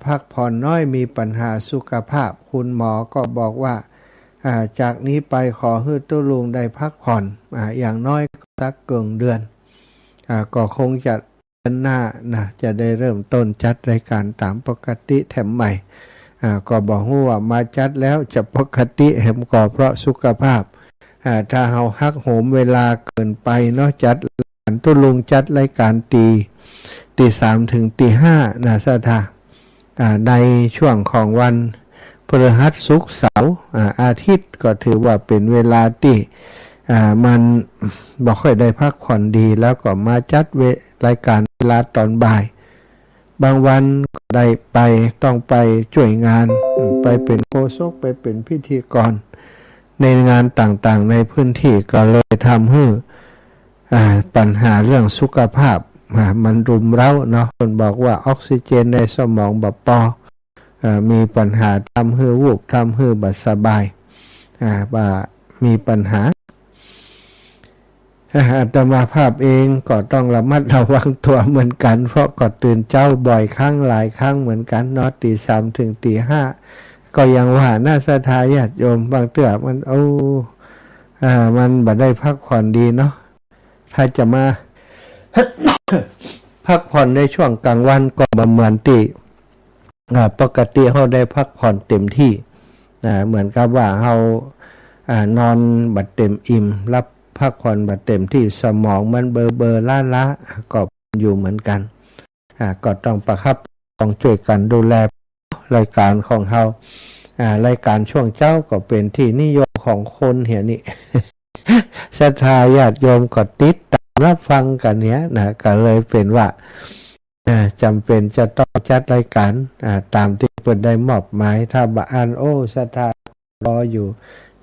พักผ่อนน้อยมีปัญหาสุขภาพคุณหมอก็บอกว่าจากนี้ไปขอให้ตุลุงได้พักผ่อนอย่างน้อยสักเกินเดือนก็คงจะเดือนหน้านะจะได้เริ่มต้นจัดรายการตามปกติแถมใหม่ก็บอกว่ามาจัดแล้วจะปกติแถมก็เพราะสุขภาพถ้าเฮาหักโหมเวลาเกินไปเนาะจัดตุลุงจัดรายการตี 3ถึงตี 5นะสถาในช่วงของวันพฤหัสศุกร์เสาร์อาทิตย์ก็ถือว่าเป็นเวลาที่มันบ่ค่อยได้พักผ่อนดีแล้วก็มาจัดรายการเวลาตอนบ่ายบางวันก็ได้ไปต้องไปช่วยงานไปเป็นโฆษกไปเป็นพิธีกรในงานต่างๆในพื้นที่ก็เลยทำให้ปัญหาเรื่องสุขภาพมันรุมเร้าเนาะคนบอกว่าออกซิเจนในสมองบ่พอมีปัญหาทำให้วูบทำให้บ่สบายว่ามีปัญหาอาตมาภาพเองก็ต้องระมัดระวังตัวเหมือนกันเพราะก็ตื่นเจ้าบ่อยครั้งหลายครั้งเหมือนกันเนาะตี 3ถึงตี 5ก็ยังว่าน่าศรัทธาญาติโยมบางเตื้อมันมันบ่ได้พักผ่อนดีเนาะถ้าจะมา พักผ่อนในช่วงกลางวันก็บ่เหมือนที่ปกติเราได้พักผ่อนเต็มที่เหมือนกับว่าเรานอนบัดเต็มอิ่มรับพักผ่อนบัดเต็มที่สมองมันเบอล้าก็อยู่เหมือนกันก็ต้องประคับต้องช่วยกันดูแลรายการของเรารายการช่วงเจ้าก็เป็นที่นิยมของคนเหี่ยนี่ ศรัทธาญาติโยมก็ติดตามรับฟังกันเนี้ยนะก็เลยเป็นว่าจำเป็นจะต้องจัดรายการตามที่เปิดได้มอบหมายถ้าบ่อ่านศรัทธารออยู่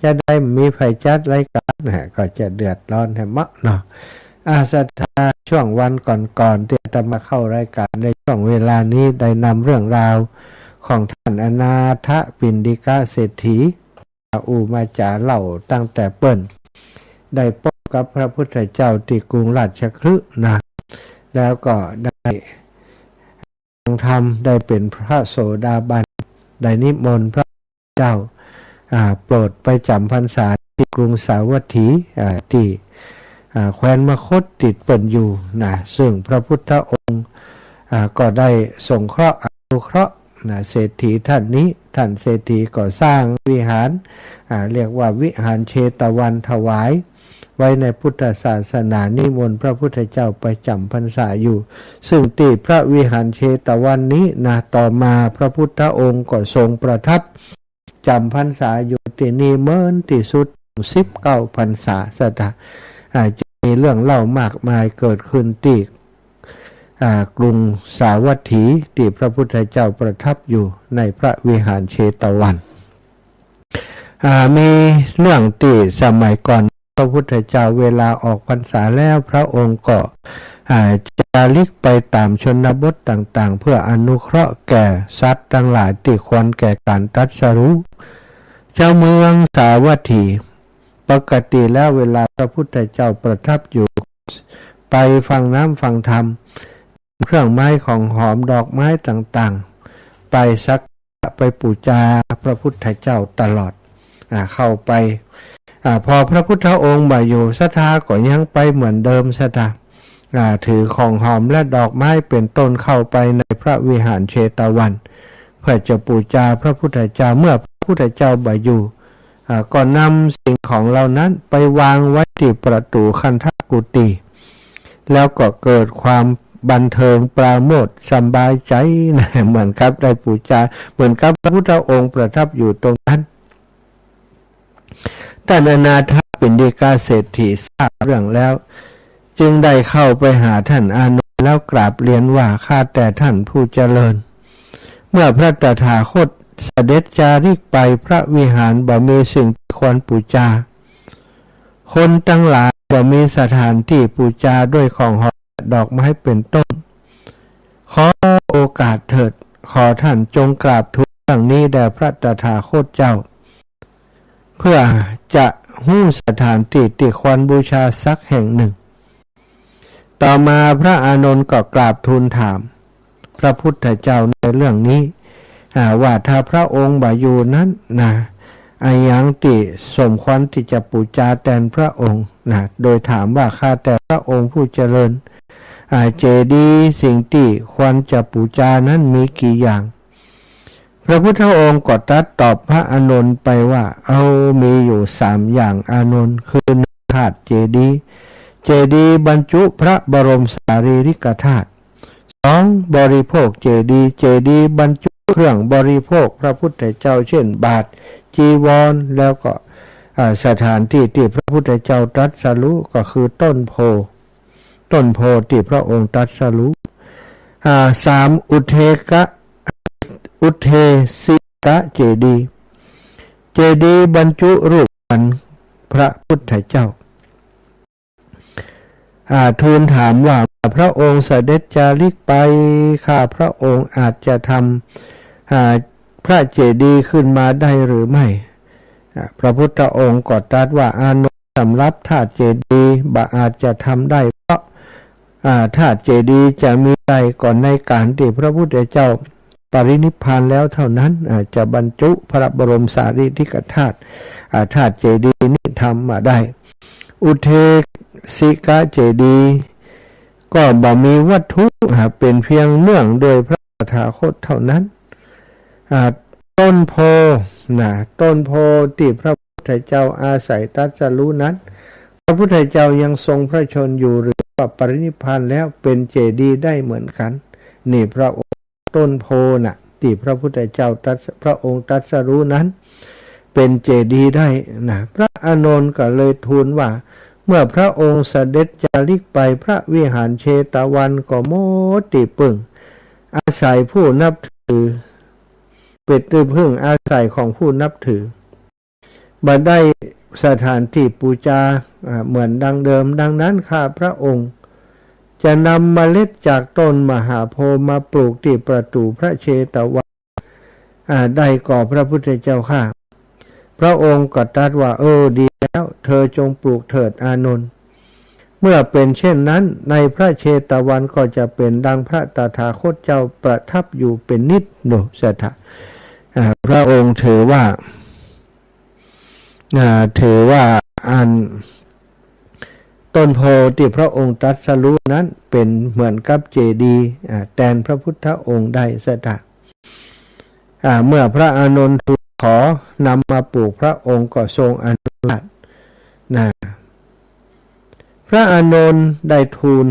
จะได้มีไฟจัดรายการก็จะเดือดร้อนให้มะเนาะศรัทธาช่วงวันก่อนที่จะมาเข้ารายการในช่วงเวลานี้ได้นำเรื่องราวของท่านอนาถปิณฑิกเศรษฐีมาจาเล่าตั้งแต่เปิ้นได้พบกับพระพุทธเจ้าที่กรุงราชคฤห์นะแล้วก็ได้ธรรมได้เป็นพระโสดาบันได้นิมนต์พระเจ้าโปรดไปจำพรรษาที่กรุงสาวัตถีที่แคว้นมคธติดเปิ่นอยู่นะซึ่งพระพุทธองค์ก็ได้สงเคราะห์อนุเคราะห์เศรษฐีท่านนี้ท่านเศรษฐีก็สร้างวิหารเรียกว่าวิหารเชตวันถวายไว้ในพุทธศาสนานิมนต์พระพุทธเจ้าไปจำพรรษาอยู่ซึ่งที่พระวิหารเชตวันนี้นะต่อมาพระพุทธองค์ก็ทรงประทับจำพรรษาอยู่ที่นี่เมื่อที่สุด19 พรรษาสตจะมีเรื่องเล่ามากมายเกิดขึ้นที่กรุงสาวัตถีที่พระพุทธเจ้าประทับอยู่ในพระวิหารเชตวันมีเรื่องที่สมัยก่อนพระพุทธเจ้าเวลาออกพรรษาแล้วพระองค์ก็จาริกไปตามชนบทต่างๆเพื่ออนุเคราะห์แก่สัตว์ทั้งหลายที่ควรแก่การตรัสรู้เจ้าเมืองสาวัตถีปกติแล้วเวลาพระพุทธเจ้าประทับอยู่ไปฟังน้ำฟังธรรมเครื่องไม้ของหอมดอกไม้ต่างๆไปสักไปปูชาพระพุทธเจ้าตลอดเข้าไปพอพระพุทธองค์มาอยู่ศรัทธาก็ยังไปเหมือนเดิมศรัทธาถือของหอมและดอกไม้เป็นต้นเข้าไปในพระวิหารเชตวันเพื่อจะบูชาพระพุทธเจ้าเมื่อพระพุทธเจ้ามาอยู่ก็นำสิ่งของเหล่านั้นไปวางไว้ที่ประตูคันธกุฏิแล้วก็เกิดความบันเทิงปราโมทย์สบายใจนะเหมือนกับได้บูชาเหมือนกับพระพุทธองค์ประทับอยู่ตรงนั้นท่านอนาถปิณฑิกเศรษฐีทราบเรื่องแล้วจึงได้เข้าไปหาท่านอานนท์แล้วกราบเรียนว่าข้าแต่ท่านผู้เจริญเมื่อพระตถาคตเสด็จจาริกไปพระวิหารบ่มีสิ่งควรบูชาคนทั้งหลายบ่มีสถานที่บูชาด้วยของหอมดอกไม้เป็นต้นขอโอกาสเถิดขอท่านจงกราบทูลเรื่องนี้แด่พระตถาคตเจ้าเพื่อจะหู้สถานที่ที่ควรบูชาสักแห่งหนึ่งต่อมาพระอานนท์ก็กราบทูลถามพ พระพุทธเจ้าในเรื่องนี้ว่าถ้าพระองค์บ่อยู่นั้นนะอายังติสมควรที่จะปูจาแทนพระองค์นะโดยถามว่าข้าแต่พระองค์ผู้เจริญเจดีย์สิ่งที่ควรจะปูจานั้นมีกี่อย่างพระพุทธองค์ก็ตรัสตอบพระอานนท์ไปว่ามีอยู่3อย่างอานนท์คือธาตุเจดีย์เจดีย์บรรจุพระบรมสารีริกธาตุ2บริโภคเจดีย์เจดีย์บรรจุเครื่องบริโภคพระพุทธเจ้าเช่นบาตรจีวรแล้วก็สถานที่ที่พระพุทธเจ้าตรัสรู้ก็คือต้นโพที่พระองค์ตรัสรู้3อุเทสิกะเจดีย์เจดีย์บรรจุรูปพระพุทธเจ้าทูลถามว่าพระองค์เสด็จจาริกไปข้าพระองค์อาจจะทำพระเจดีย์ขึ้นมาได้หรือไม่พระพุทธองค์ก็ตรัสว่าอานนท์สำหรับธาตุเจดีย์บ่อาจจะทำได้เพราะธาตุเจดีย์จะมีได้ก่อนในการที่พระพุทธเจ้าปรินิพพานแล้วเท่านั้นจะบรรจุพระบรมสารีริกธาตุธาตุเจดีย์นี้ทำมาได้อุเทสิกะเจดีย์ก็บ่มีวัตถุเป็นเพียงเนื่องโดยพระตถาคตเท่านั้นต้นโพที่พระพุทธเจ้าอาศัยตรัสรู้นั้นพระพุทธเจ้ายังทรงพระชนอยู่หรือว่าปรินิพพานแล้วเป็นเจดีย์ได้เหมือนกันนี่พระองค์ต้นโพที่พระพุทธเจ้าพระองค์ตรัสรู้นั้นเป็นเจดีย์ได้พระอานนท์ก็เลยทูลว่าเมื่อพระองค์เสด็จจาริกไปพระวิหารเชตวันก็โมติปึ่งอาศัยผู้นับถือเป็นที่พึ่งอาศัยของผู้นับถือบ่ได้สถานที่ปูจาเหมือนดังเดิมดังนั้นข้าพระองค์จะนำเมล็ดจากต้นมหาโพธิ์มาปลูกที่ประตูพระเชตวันได้ก่อพระพุทธเจ้าข้าพระองค์ก็ตรัสว่าดีแล้วเธอจงปลูกเถิดอานนท์เมื่อเป็นเช่นนั้นในพระเชตวันก็จะเป็นดังพระตถาคตเจ้าประทับอยู่เป็นนิจโนสถะพระองค์ถือว่าอันต้นโพธิ์ที่พระองค์ตรัสรู้นั้นเป็นเหมือนกับเจดีย์แทนพระพุทธองค์ได้สถะเมื่อพระอานนท์ทูลขอนำมาปลูกพระองค์ก็ทรงอนุญาตพระอานนท์ได้ทูล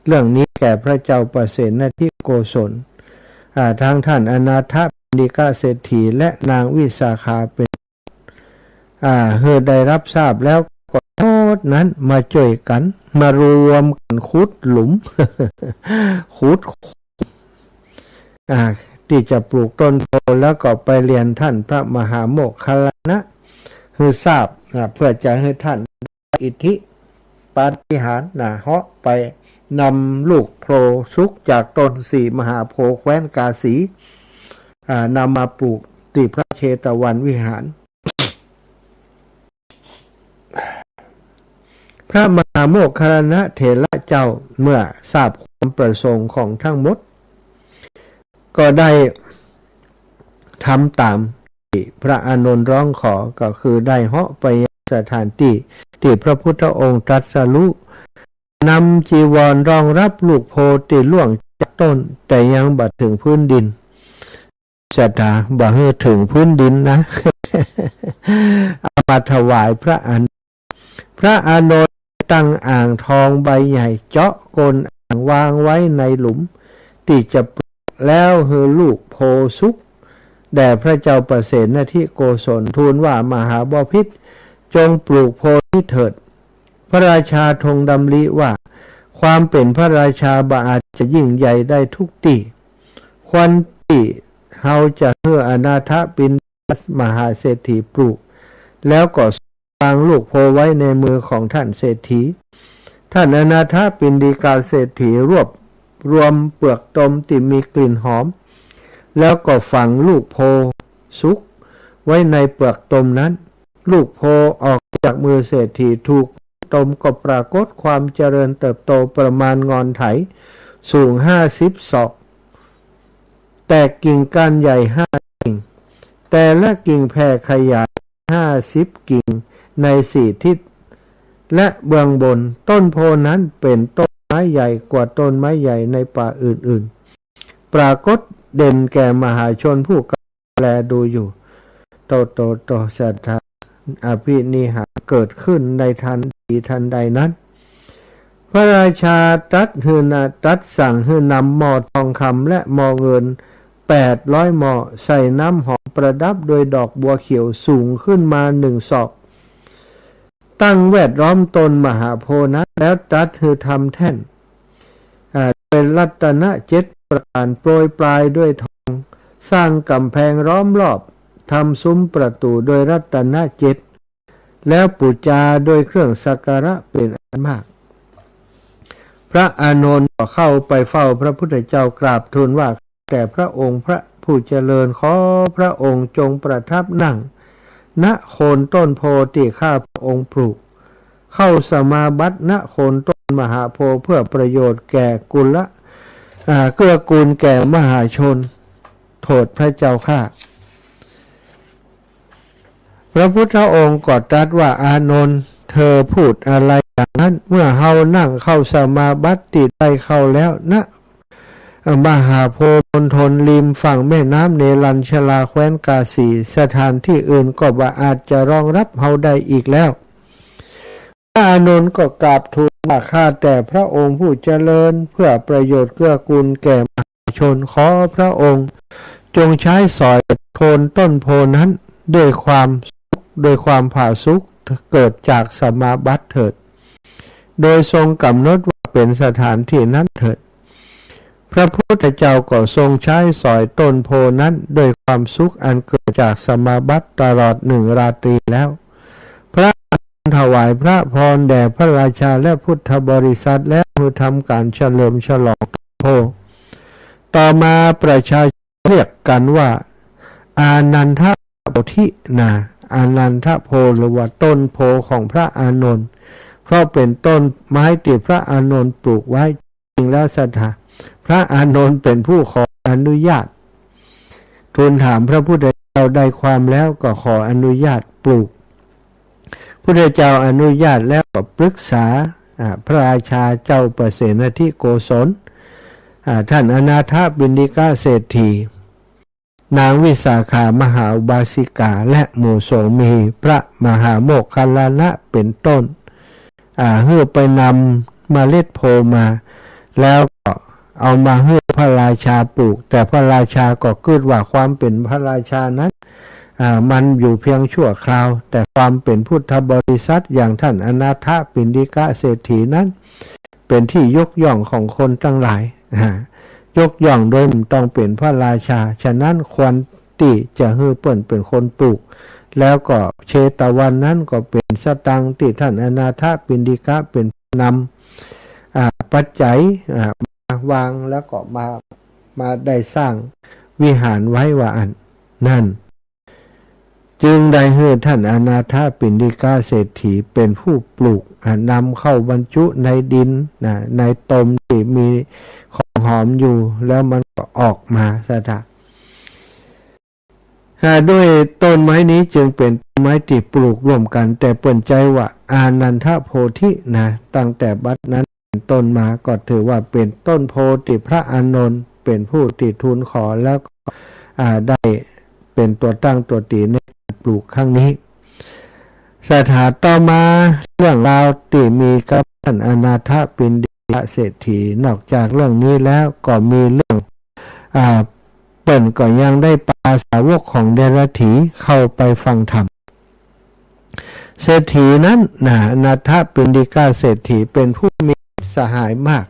เรื่องนี้แก่พระเจ้าประเสนทิโกศลทางท่านอนาถปิณฑิกเศรษฐีและนางวิสาขาเป็นได้รับทราบแล้วก็โทษนั้นมาช่วยกันมารวมกันขุดหลุม ขุดที่จะปลูกต้นโพแล้วก็ไปเรียนท่านพระมหาโมคคัลลานะทราบเพื่อจะให้ท่านอิทธิปาฏิหาริย์เหาะไปนำลูกโพสุกจากต้นสี่มหาโพธิ์แคว้นกาสีนำมาปลูกที่พระเชตวันวิหารพระมหาโมคคัลลานะเถระเจ้าเมื่อทราบความประสงค์ของทั้งหมดก็ได้ทำตามที่พระอานนท์ร้องขอก็คือได้เหาะไปสถานที่ที่พระพุทธองค์ตรัสรู้นำจีวรรองรับลูกโพธิ์ที่ล่วงจากต้นแต่ยังบ่ถึงพื้นดินสถาบ่ให้ถึงพื้นดินนะ เอามาถวายพระอานนท์พระอานนท์ตั้งอ่างทองใบใหญ่เจาะก้นอ่างวางไว้ในหลุมที่จะแล้วลูกโพสุกแด่พระเจ้าประเสนทิโกศลทูลว่ามหาบพิตรจงปลูกโพนี้เถิดพระราชาทรงดำริว่าความเป็นพระราชาบ่อาจจะยิ่งใหญ่ได้ทุกที่ควรที่เฮาจะอนาถปิณฑิกมหาเศรษฐีปลูกแล้วก็วางลูกโพไว้ในมือของท่านเศรษฐีท่านอนาถปิณฑิกาเศรษฐีรวมเปลือกตมที่มีกลิ่นหอมแล้วก็ฝังลูกโพสุกไว้ในเปลือกตมนั้นลูกโพออกจากมือเศรษฐีถูกตมก็ปรากฏความเจริญเติบโตประมาณงอนไถสูง50 ศอก แตกกิ่งก้านใหญ่5 กิ่งแต่ละกิ่งแผ่ขยาย50 กิ่งใน4 ทิศและเบื้องบนต้นโพนั้นเป็นต้นไม้ใหญ่กว่าต้นไม้ใหญ่ในป่าอื่นๆปรากฏเด่นแก่มหาชนผู้กำลังแลดูอยู่โตศรัทธาอภินิหารเกิดขึ้นในทันทีทันใดนั้นพระราชาตรัสสั่งให้นำหม้อทองคำและหม้อเงิน800 หม้อใส่น้ำหอมประดับโดยดอกบัวเขียวสูงขึ้นมา1 ศอกตั้งแวดล้อมตนมหาโพธิ์นั้นแล้วตรัสให้ทำแท่นเป็นรัตนะ7 ประการโปรยปลายด้วยทองสร้างกำแพงล้อมรอบทำซุ้มประตูโดยรัตนะ7แล้วปูจาโดยเครื่องสักการะเป็นอันมากพระอานนท์ก็เข้าไปเฝ้าพระพุทธเจ้ากราบทูลว่าแต่พระองค์พระผู้เจริญขอพระองค์จงประทับนั่งณโคนต้นโพธิ์ที่ข้าพระองค์ปลูกเข้าสมาบัติณโคนต้นมหาโพธิ์เพื่อประโยชน์แก่กุลเกื้อกูลแก่มหาชนโทษพระเจ้าข้าพระพุทธองค์ก็ตรัสว่าอานนท์เธอพูดอะไรอย่างนั้นเมื่อเฮานั่งเข้าสมาบัติติดไปเข้าแล้วนะมหาโพธิ์มณฑลริมฝั่งแม่น้ำเนรัญชลาแคว้นกาสีสถานที่อื่นก็บ่อาจจะรองรับเฮาได้อีกแล้วพระอานนท์ก็กราบทูลว่าข้าแต่พระองค์ผู้เจริญเพื่อประโยชน์เกื้อกูลแก่มหาชนขอพระองค์จงใช้สอยโคนต้นโพนั้นด้วยความผาสุกเกิดจากสมาบัติเถิดโดยทรงกำหนดว่าเป็นสถานที่นั้นเถิดพระพุทธเจ้าก็ทรงใช้สอยต้นโพนั้นด้วยความสุขอันเกิดจากสมาบัติตลอด1 ราตรีแล้วพระถวายพระพรแด่พระราชาและพุทธบริษัทและผู้ทำการเฉลิมฉลองโพต่อมาประชาชนเรียกกันว่าอานันทโพธิอานันทโพหรือว่าต้นโพของพระอานนท์เพราะเป็นต้นไม้ที่พระอานนท์ปลูกไว้จริงแล้วพระอานนท์เป็นผู้ขออนุญาตทูลถามพระพุทธเจ้าได้ความแล้วก็ขออนุญาตปลูกพุทธเจ้าอนุญาตแล้วก็ปรึกษาพระราชาเจ้าประเสนทิโกศลท่านอนาถบิณฑิกาเศรษฐีนางวิสาขามหาอุบาสิกาและหมู่สงฆ์มีพระมหาโมคคัลลานะเป็นต้นเพื่อไปนำเมล็ดโพมาแล้วก็เอามาให้พระราชาปลูกแต่พระราชาก็คิดว่าความเป็นพระราชานั้นมันอยู่เพียงชั่วคราวแต่ความเป็นพุทธบริษัทอย่างท่านอนาถปิณฑิกะเศรษฐีนั้นเป็นที่ยกย่องของคนทั้งหลายยกย่องโดยต้องเป็นพระราชาฉะนั้นควรที่จะให้เปิ้นเป็นคนปลูกแล้วก็เชตวันนั้นก็เป็นสตังที่ท่านอนาถปิณฑิกะเป็นนำปัจจัยมาวางแล้วก็มาได้สร้างวิหารไว้ว่าอันนั่นจึงได้ให้ท่านอนาถปิณฑิกะเศรษฐีเป็นผู้ปลูกนำเข้าบรรจุในดินในตมที่มีของหอมอยู่แล้วมันก็ออกมาด้วยต้นไม้นี้จึงเป็นต้นไม้ที่ปลูกร่วมกันแต่เปิ่นใจว่าอานันทโพธิตั้งแต่บัดนั้นเป็นต้นมาก็ถือว่าเป็นต้นโพธิพระอานนท์เป็นผู้ที่ทูลขอแล้วก็ได้เป็นตัวตั้งตัวตีในการปลูกครั้งนี้สถานต่อมาเรื่องราวที่มีกับท่านอนาถปิณฑิกะเศรษฐีนอกจากเรื่องนี้แล้วก็มีเรื่องเปิ่นก็ยังได้ปาสาวกของเดรัจฉีเข้าไปฟังธรรมเศรษฐีนั้นอนาถปิณฑิกะเศรษฐีเป็นผู้มีสหายมาก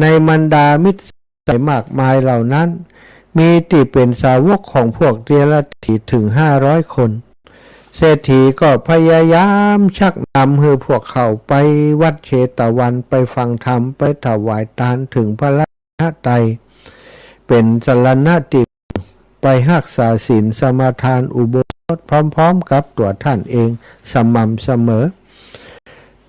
ในบรรดามิตรสหายมากมายเหล่านั้นมีที่เป็นสาวกของพวกเดรัจฉีถึง500 คนเศรษฐีก็พยายามชักนำให้พวกเขาไปวัดเชตวันไปฟังธรรมไปถวายทานถึงพระรัตนตรัยเป็นสรณะที่ไปรักษาศีลสมาทานอุโบสถพร้อมๆกับตัวท่านเองสม่ำเสมอ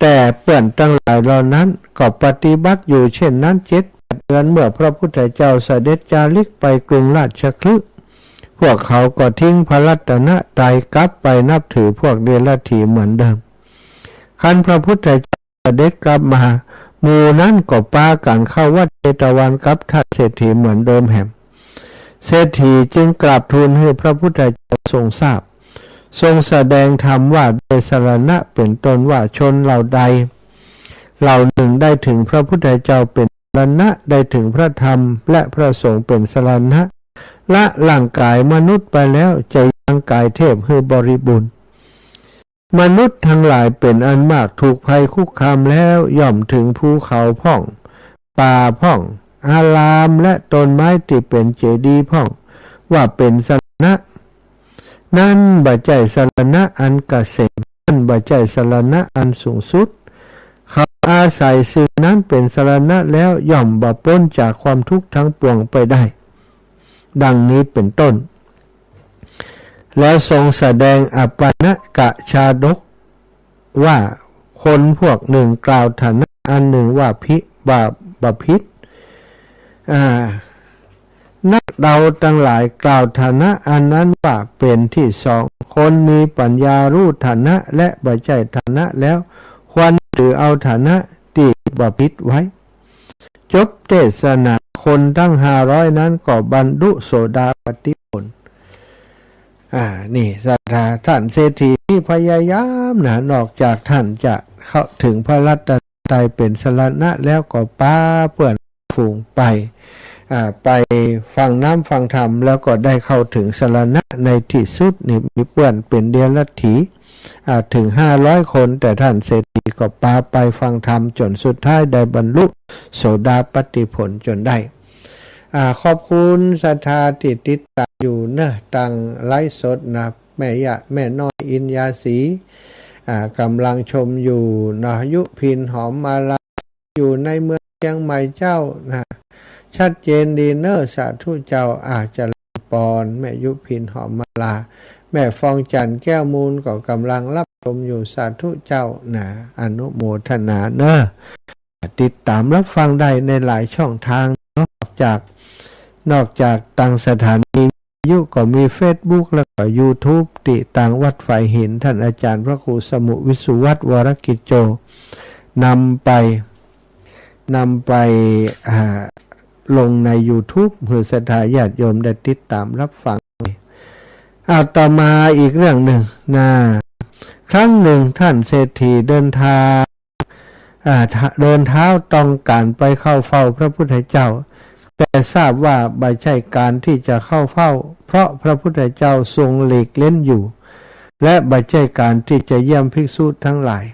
แต่เปื่อนทั้งหลายเหล่านั้นก็ปฏิบัติอยู่เช่นนั้น7-8 เดือนเมื่อพระพุทธเจ้าเสด็จจาริกไปกรุงราชคฤห์พวกเขาก็ทิ้งพระรัตนตรัยกลับไปนับถือพวกเดรัจฉีเหมือนเดิมคันพระพุทธเจ้าเสด็จกลับมาหมู่นั้นก็ปากันเข้าวัดเจตวันกับท่านเศรษฐีเหมือนเดิมแห่งเศรษฐีจึงกราบทูลให้พระพุทธเจ้าทรงทราบทรงแสดงธรรมว่าโดยสรณะเป็นต้นว่าชนเหล่าใดเหล่าหนึ่งได้ถึงพระพุทธเจ้าเป็นสรณะได้ถึงพระธรรมและพระสงฆ์เป็นสรณะละร่างกายมนุษย์ไปแล้วจะยังกายเทพให้บริบูรณ์มนุษย์ทั้งหลายเป็นอันมากถูกภัยคุกคามแล้วย่อมถึงภูเขาพ่องป่าพ่องอารามและต้นไม้ที่เป็นเจดีย์พ่องว่าเป็นสรณะนั่นบ่ใจสรณะอันเกษมนั่นบ่ใจสรณะอันสูงสุดเขาอาศัยสิ่งนั้นเป็นสรณะแล้วย่อมบ่พ้นจากความทุกข์ทั้งปวงไปได้ดังนี้เป็นต้นแล้วทรงแสดงอปนกชาดกว่าคนพวกหนึ่งกล่าวฐานะอันหนึ่งว่าบาพิษนักเดาทั้งหลายกล่าวฐานะอันนั้นว่าเป็นที่สองคนมีปัญญารู้ฐานะและบ่ใจฐานะแล้วควรถือเอาฐานะที่บาพิษไว้จบเทศนาคนทั้ง500นั้นก็บรรลุโสดาปัตติผลนี่ศรัทธาท่านเศรษฐีที่พยายามนอกจากท่านจะเข้าถึงพระรัตนตรัยเป็นสรณะแล้วก็ป้าเปื่อนฝูงไปฟังน้ำฟังธรรมแล้วก็ได้เข้าถึงสรณะในที่สุดนี่มีเปื่อนเป็นเดรัจฉีถึง500คนแต่ท่านเศรษฐีก็ปาไปฟังธรรมจนสุดท้ายได้บรรลุโสดาปัตติผลจนได้ขอบคุณศรัทธาที่ติดตามอยู่นะตังไลฟ์สดนะแม่น้อยอินยาศรีกำลังชมอยู่นะยุพินหอมมาลาอยู่ในเมืองเชียงใหม่เจ้านะชัดเจนดีเนอร์สาธุเจ้าอาจจะปอนแม่ยุพินหอมมาลาแม่ฟองจันแก้วมูลก็กำลังรับชมอยู่สาธุเจ้านะอนุโมทนาเนอะติดตามรับฟังได้ในหลายช่องทางนอกจากต่างสถานียุก็มี Facebook แล้วก็ YouTube ติต่างวัดฝ่ายหินท่านอาจารย์พระครูสมุวิสุวัฒน์วรกิจโจนำไปลงใน YouTube เพื่อศรัทธาญาติโยมได้ติดตามรับฟังต่อมาอีกเรื่องหนึ่งครั้งหนึ่งท่านเศรษฐีเดินเท้าต้องการไปเข้าเฝ้าพระพุทธเจ้าแต่ทราบว่าไม่ใช่การที่จะเข้าเฝ้าเพราะพระพุทธเจ้าทรงหลีกเล่นอยู่และไม่ใช่การที่จะเยี่ยมภิกษุทั้งหลาย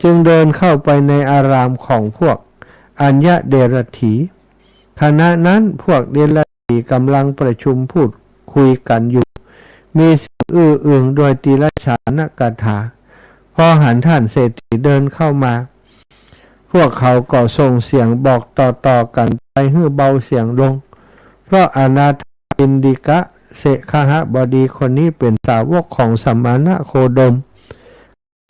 จึงเดินเข้าไปในอารามของพวกอัญญเดรัจฉีขณะนั้นพวกเดรัจฉีกำลังประชุมพูดคุยกันอยู่มีเสียงอื้ออึงโดยติรฉานกถาพอหันท่านเศรษฐีเดินเข้ามาพวกเขาก็ส่งเสียงบอกต่อกันไปให้เบาเสียงลงเพราะอนาถปิณฑิกะเสขหบดีคนนี้เป็นสาวกของสัมมาณโคดม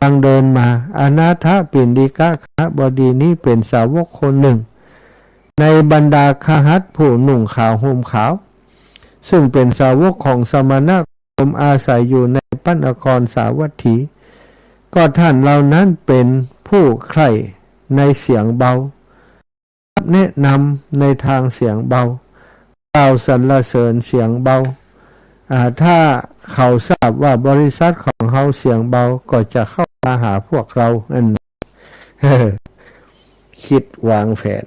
กำลังเดินมาอนาถปิณฑิกะขหบดีนี้เป็นสาวกคนหนึ่งในบรรดาคหัสผู้นุ่งขาวห่มขาวซึ่งเป็นสาวกของสัมมาณโคดมอาศัยอยู่ในพระนครสาวัตถีก็ท่านเหล่านั้นเป็นผู้ใคร่ในเสียงเบาแนะนำในทางเสียงเบากล่าวสรรเสริญเสียงเบาถ้าเขาทราบว่าบริษัทของเขาเสียงเบาก็จะเข้ามาหาพวกเราคิดวางแผน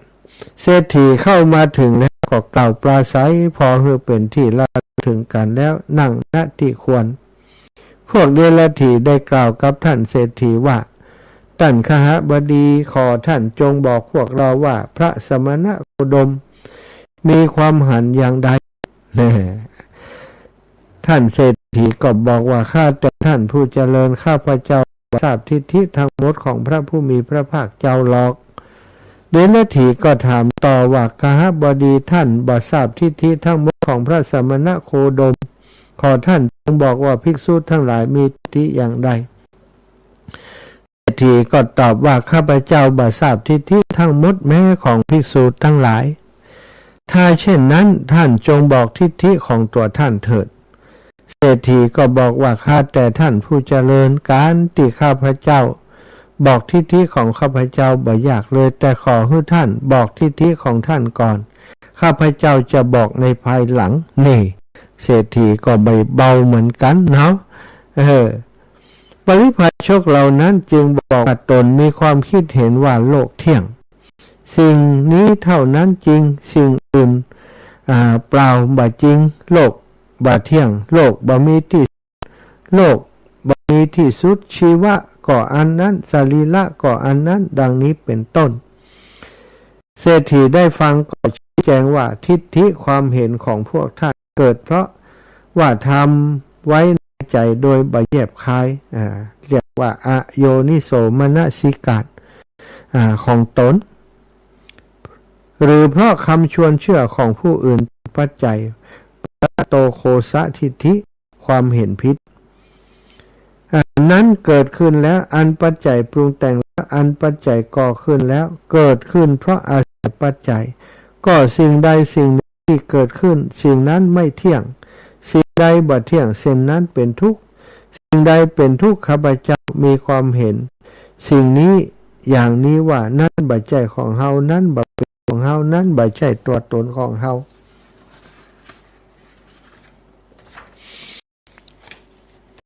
เศรษฐีเข้ามาถึงแล้วก็กล่าวปราศัยพอเพื่อเป็นที่ละถึงกันแล้วนั่งณที่ควรพวกเดรัจฉีได้กล่าวกับท่านเศรษฐีว่าท่านคหบดีขอท่านจงบอกพวกเราว่าพระสมณโคดมมีความหันอย่างใดท่านเศรษฐีก็บอกว่าข้าแต่ท่านผู้เจริญข้าพเจ้าทราบทิฏฐิทั้งหมดของพระผู้มีพระภาคเจ้าหรอกเดรัจฉีก็ถามต่อว่าคหบดีท่านบ่ทราบทิฏฐิทั้งหมดของพระสมณโคดมขอท่านจงบอกว่าภิกษุทั้งหลายมีทิฏฐิอย่างใดเศรษฐีก็ตอบว่าข้าพเจ้าบ่ทราบทิฏฐิทั้งหมดแม้ของภิกษุทั้งหลาย ถ้าเช่นนั้นท่านจงบอกทิฏฐิของตัวท่านเถิดเศรษฐีก็บอกว่าข้าแต่ท่านผู้เจริญการที่ข้าพเจ้าบอกทิฏฐิของข้าพเจ้าบ่อยากเลยแต่ขอให้ท่านบอกทิฏฐิของท่านก่อนข้าพเจ้าจะบอกในภายหลังนี่เศรษฐีก็เบาเหมือนกันเนาะปริพาชกเหล่านั้นจึงบอกว่าตนมีความคิดเห็นว่าโลกเที่ยงสิ่งนี้เท่านั้นจริงสิ่งอื่นเปล่าบ่จริงโลกบ่เที่ยงโลกบ่มีที่โลกบ่มีที่สุดชีวะก็อันนั้นสรีระก็อันนั้นดังนี้เป็นต้นเศรษฐีได้ฟังก็ชี้แจงว่าทิฏฐิความเห็นของพวกท่านเกิดเพราะว่าทำไว้ในใจโดยบ่แยบคายเรียกว่าอโยนิโสมนสิการของตนหรือเพราะคำชวนเชื่อของผู้อื่นปัจจัยโตโคสะทิฏฐิความเห็นผิดนั้นเกิดขึ้นแล้วอันปัจจัยปรุงแต่งแล้วอันปัจจัยก่อขึ้นแล้วเกิดขึ้นเพราะอาศัยปัจจัยก็สิ่งใดสิ่งหนึ่งที่เกิดขึ้นสิ่งนั้นไม่เที่ยงสิ่งใดบ่เที่ยงสิ่งนั้นเป็นทุกข์สิ่งใดเป็นทุกข์ข้าพเจ้ามีความเห็นสิ่งนี้อย่างนี้ว่านั้นบ่ใช่ของเฮานั้นบ่เป็นของเฮานั้นบ่ใช่ตัวตนของเฮา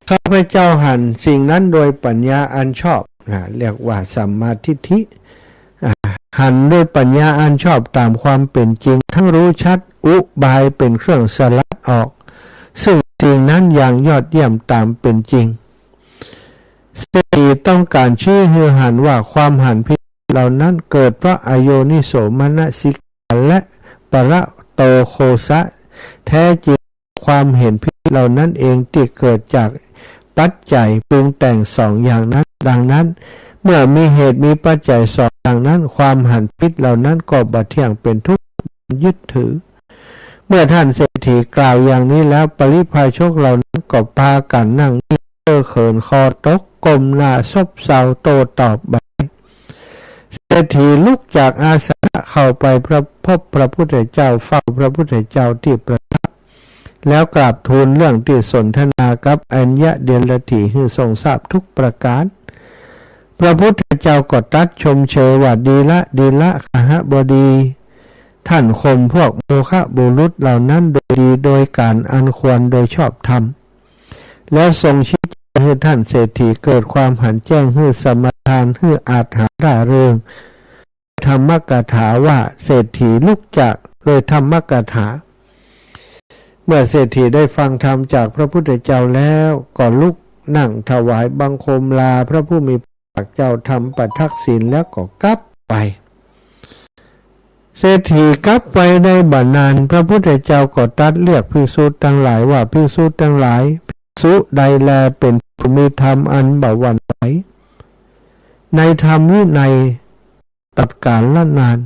ข้าพเจ้าหันสิ่งนั้นโดยปัญญาอันชอบเรียกว่าสัมมาทิฏฐิหันด้วยปัญญาอันชอบตามความเป็นจริงทั้งรู้ชัดอุบายเป็นเครื่องสลัดออกซึ่งสิ่งนั้นอย่างยอดเยี่ยมตามเป็นจริงเศรษฐีต้องการชี้ให้หันว่าความหันผิดเหล่านั้นเกิดเพราะอโยนิโสมนสิการและปรโตโคสะแท้จริงความเห็นผิดเหล่านั้นเองที่เกิดจากปัจจัยปรุงแต่งสองอย่างนั้นดังนั้นเมื่อมีเหตุมีปัจจัยสองอย่างนั้นความหันผิดเหล่านั้นก็บ่เที่ยงเป็นทุกข์ยึดถือเมื่อท่านเศรษฐีกล่าวอย่างนี้แล้วปริพาชกเหล่านั้นก็พากันนั่งนิ่งเขินคอตกก้มหน้าซบเซาโตตอบไปเศรษฐีลุกจากอาสนะเข้าไปพบพระพุทธเจ้าเฝ้าพระพุทธเจ้าที่ประทับแล้วกราบทูลเรื่องที่สนทนากับอัญญเดลถีให้ทรงทราบทุกประการพระพุทธเจ้าก็ตรัสชมเชยว่าดีละขหบดีท่านข่มพวกโมฆะบุรุษเหล่านั้นโดยดีโดยการอันควรโดยชอบธรรมแล้วทรงชี้แจงให้ท่านเศรษฐีเกิดความหันแจ้งให้สมทานให้อาจหาร่าเริงธรรมกถาว่าเศรษฐีลุกจากโดยธรรมกถาเมื่อเศรษฐีได้ฟังธรรมจากพระพุทธเจ้าแล้วก็ลุกนั่งถวายบังคมลาพระผู้มีพระภาคเจ้าทำปัทักษิณแล้วก็กลับไปเศรษฐีกลับไปในบัดนั้นพระพุทธเจ้าก็ตรัสเรียกภิกษุทั้งหลายว่าภิกษุทั้งหลายภิกษุใดแลเป็นผู้มีธรรมอันบ่หวั่นไหวในธรรมวินัยตัดกาลละนาน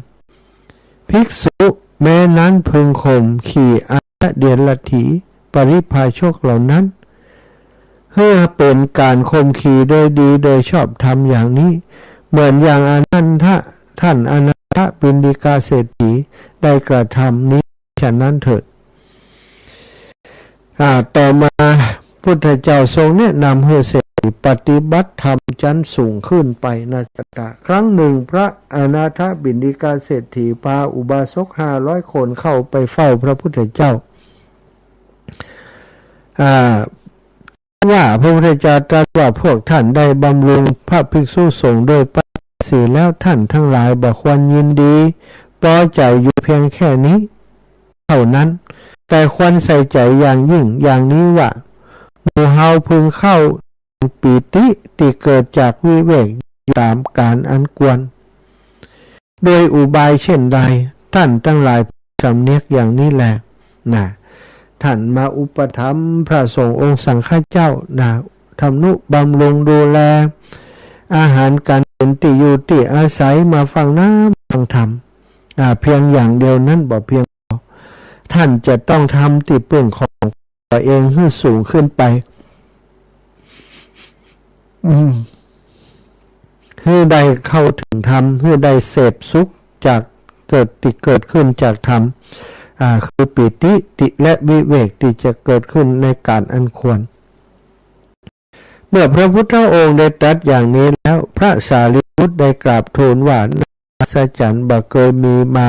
ภิกษุแม้นั้นพึงข่มขี่อัญญเดลถีปริพาชกเหล่านั้นเพื่อเป็นการข่มขี่โดยดีโดยชอบธรรมอย่างนี้เหมือนอย่างอนันทะท่านอนันทปิณฑิกาเศรษฐีได้กระทำนี้ฉะนั้นเถิดต่อมาพุทธเจ้าทรงแนะนำให้เศรษฐีปฏิบัติธรรมชั้นสูงขึ้นไปนะสัตตะครั้งหนึ่งพระอนาถปิณฑิกาเศรษฐีพาอุบาสก500 คนเข้าไปเฝ้าพระพุทธเจ้าว่าพระพุทธเจ้าตรัสว่าพวกท่านได้บำรุงพระภิกษุสงฆ์โดยปัจจัยสี่แล้วท่านทั้งหลายบ่ควรยินดีพอใจอยู่เพียงแค่นี้เท่านั้นแต่ควรใส่ใจอย่างยิ่งอย่างนี้ว่าหมู่เฮาพึงเข้าปีติที่เกิดจากวิเวกตามการอันควรโดยอุบายเช่นใดท่านทั้งหลายสำเนียกอย่างนี้แหละนะท่านมาอุปถัมภ์พระสงฆ์องค์สังฆเจ้าทำนุบำรุงดูแลอาหารการเป็นที่อยู่ที่อาศัยมาฟังน้ำฟังธรรมเพียงอย่างเดียวนั้นบ่เพียงพอท่านจะต้องทำที่พึ่งของตัวเองให้สูงขึ้นไปให้ได้เข้าถึงธรรมให้ได้เสพสุขจาก เกิดขึ้นจากธรรมคือปิติติและวิเวกที่จะเกิดขึ้นในการอันควรเมื่อพระพุทธองค์ได้ตรัสอย่างนี้แล้วพระสารีบุตรได้กราบทูลว่าอัศจรรย์บ่เคยมีมา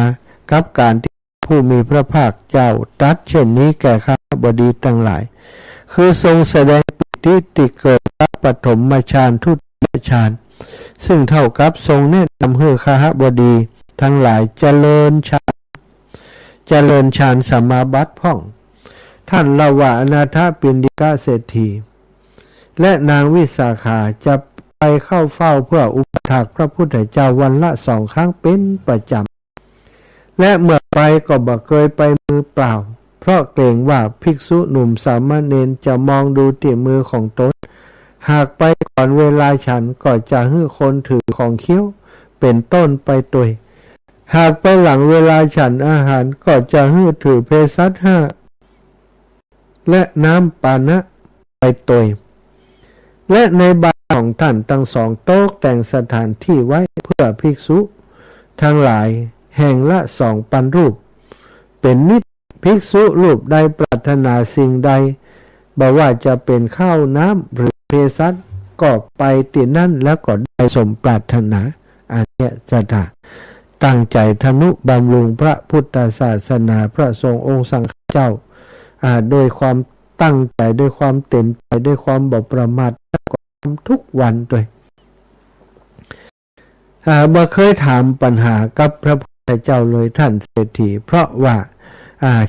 กับการที่ผู้มีพระภาคเจ้าตรัสเช่นนี้แก่ข้าบดีทั้งหลายคือทรงแสดงปิติติเกิดกับปฐมฌานทุติยฌานซึ่งเท่ากับทรงแนะนำให้ข้าบดีทั้งหลายเจริญฌานสมาบัติพ่องท่านละว่าอนาถปิณฑิกเศรษฐีและนางวิสาขาจะไปเข้าเฝ้าเพื่ออุปถากพระพุทธเจ้าวันละ2 ครั้งเป็นประจำและเมื่อไปก็บ่เคยไปมือเปล่าเพราะเกรงว่าภิกษุหนุ่มสามเณรจะมองดูที่มือของตนหากไปก่อนเวลาฉันก็จะให้คนถือของเคี้ยวเป็นต้นไปตัวหากไปหลังเวลาฉันอาหารก็จะให้ถือเพสัช5และน้ำปานะไปตัวและในบาทของท่านทั้ง2 โต๊ะแต่งสถานที่ไว้เพื่อภิกษุทั้งหลายแห่งละ2 ปันรูปเป็นนิจภิกษุรูปใดปรารถนาสิ่งใดบ่ว่าจะเป็นข้าวน้ำหรือเภสัชก็ไปที่นั่นแล้วก็ได้สมปรารถนาอันนี้จะตั้งใจทนุบำรุงพระพุทธศาสนาพระทรงองค์สังฆเจ้าโดยความตั้งใจด้วยความเต็มใจด้วยความบ่ประมาททุกวันด้วยบ่เคยถามปัญหากับพระพุทธเจ้าเลยท่านเศรษฐีเพราะว่า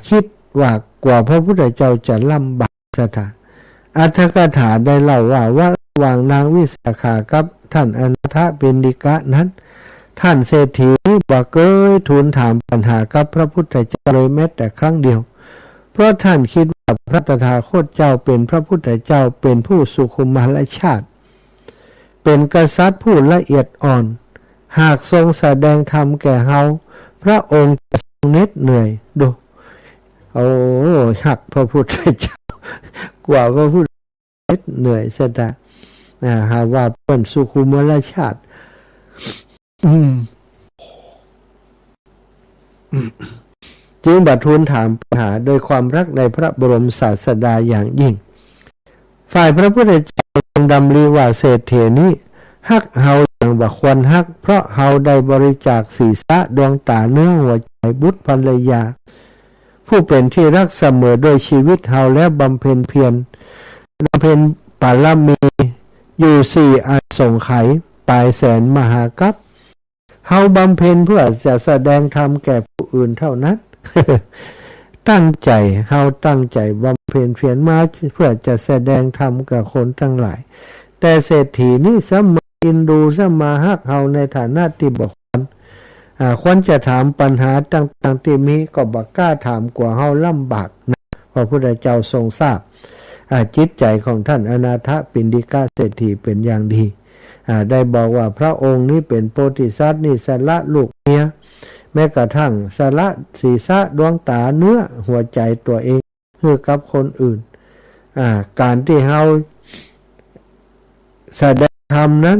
คิดว่ากว่าพระพุทธเจ้าจะลำบากสถานอัตถกถาได้เล่าว่าระหว่างนางวิสาขากับท่านอนาถปิณฑิกะนั้นท่านเศรษฐีบ่เคยทูลถามปัญหากับพระพุทธเจ้าเลยแม้แต่ครั้งเดียวเพราะท่านคิดว่าพระตถาคตเจ้าเป็นพระพุทธเจ้าเป็นผู้สุขุมารชาติเป็นกษัตริย์ผู้ละเอียดอ่อนหากทรงแสดงธรรมแก่เฮาพระองค์จะทรงเหน็ดเหนื่อยดูหักพระพุทธเจ้ากว่าพระพุทธเจ้าเหน็ดเหนื่อยซะแต่หาว่าเป็นสุขุมารชาติจึงบัดทูลถามปัญหาโดยความรักในพระบรมศาสดาอย่างยิ่งฝ่ายพระพุทธเจ้าทรงดำริว่าเศรษฐีนี้ฮักเฮาอย่างบ่ควรฮักเพราะเฮาได้บริจาคศีรษะดวงตาเนื้อหัวใจบุตรภรรยาผู้เป็นที่รักเสมอโดยชีวิตเฮาและบำเพ็ญเพียรบำเพ็ญปารมีอยู่4 อาสงไขยปลายแสนมหากัปเฮาบำเพ็ญเพื่อจะแสดงธรรมแก่ผู้อื่นเท่านั้น ตั้งใจเฮาตั้งใจบำเพ็ญเพียรมาเพื่อจะแสดงธรรมกับคนทั้งหลายแต่เศรษฐีนี่สมาอินดูสมาฮักเฮาในฐานะที่บ่ควรจะถามปัญหาต่างๆที่มีก็บ่กล้าถามกว่าเฮาลำบากนะพระพุทธเจ้าทรงทราบจิตใจของท่านอนาถปิณฑิกเศรษฐีเป็นอย่างดีได้บอกว่าพระองค์นี้เป็นโพธิสัตว์นี่สละลูกเมียแม้กระทั่งสละศีรษะดวงตาเนื้อหัวใจตัวเองให้กับคนอื่นการที่เฮาแสดงธรรมนั้น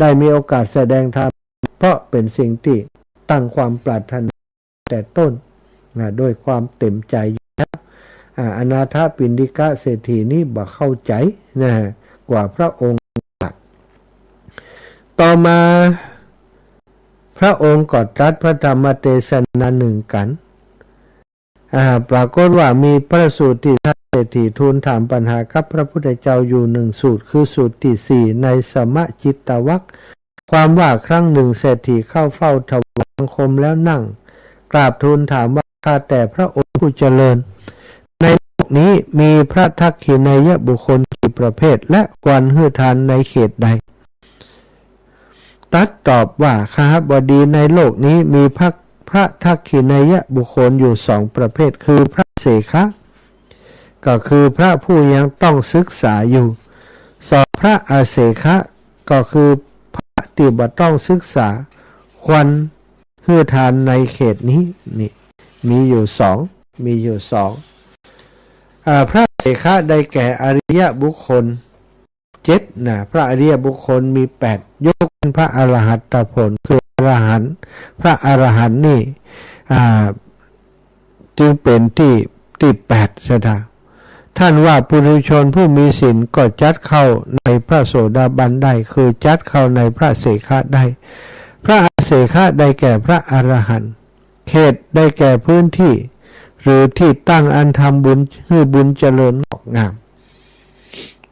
ได้มีโอกาสแสดงธรรมเพราะเป็นสิ่งที่ตั้งความปรารถนาแต่ต้นด้วยความเต็มใจอยู่แล้วอนาถปิณฑิกเศรษฐีนี้บ่เข้าใจกว่าพระองค์ต่อมาพระองค์ก็ตรัสพระธรรมเทศนาหนึ่งกันปรากฏว่ามีพระสูตรที่ท่านเศรษฐีทูลถามปัญหากับพระพุทธเจ้าอยู่1 สูตรคือสูตรที่4ในสมจิตตวรรคความว่าครั้งหนึ่งเศรษฐีเข้าเฝ้าถวายบังคมแล้วนั่งกราบทูลถามว่าข้าแต่พระองค์ผู้เจริญในโลกนี้มีพระทักขินัยบุคคลกี่ประเภทและควรให้ทานในเขตใดตัดตอบว่าข้าบดีในโลกนี้มีพระทักขินัยบุคคลอยู่2 ประเภทคือพระเสขะก็คือพระผู้ยังต้องศึกษาอยู่2พระอาเสขะก็คือพระที่บ่ต้องศึกษาควรให้ทานในเขตนี้นี่มีอยู่2พระเสขะได้แก่อริยบุคคล7พระอริยบุคคลมี8ยกเป็นพระอรหัตผลคืออ รหันต์พระอรหันต์นี่จึงเป็นที่8สถาท่านว่าปุถุชนผู้มีศีลก็จัดเข้าในพระโสดาบันได้คือจัดเข้าในพระเสขะได้พระเสขะได้แก่พระอรหันต์เขตได้แก่พื้นที่หรือที่ตั้งอันทำบุญให้บุญเจริญงอกงาม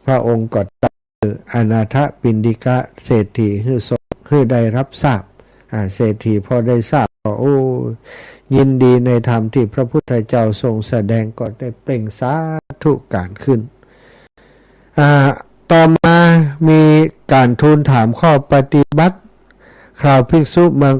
พระองค์ก็ตรัสอนาถปิณฑิกะเศรษฐีให้ได้รับทราบเศรษฐีพอได้ทราบก็โอ้ยินดีในธรรมที่พระพุทธเจ้าทรงแสดงก็ได้เปล่งสาธุการขึ้นต่อมามีการทูลถามข้อปฏิบัติคราวภิกษุเมือง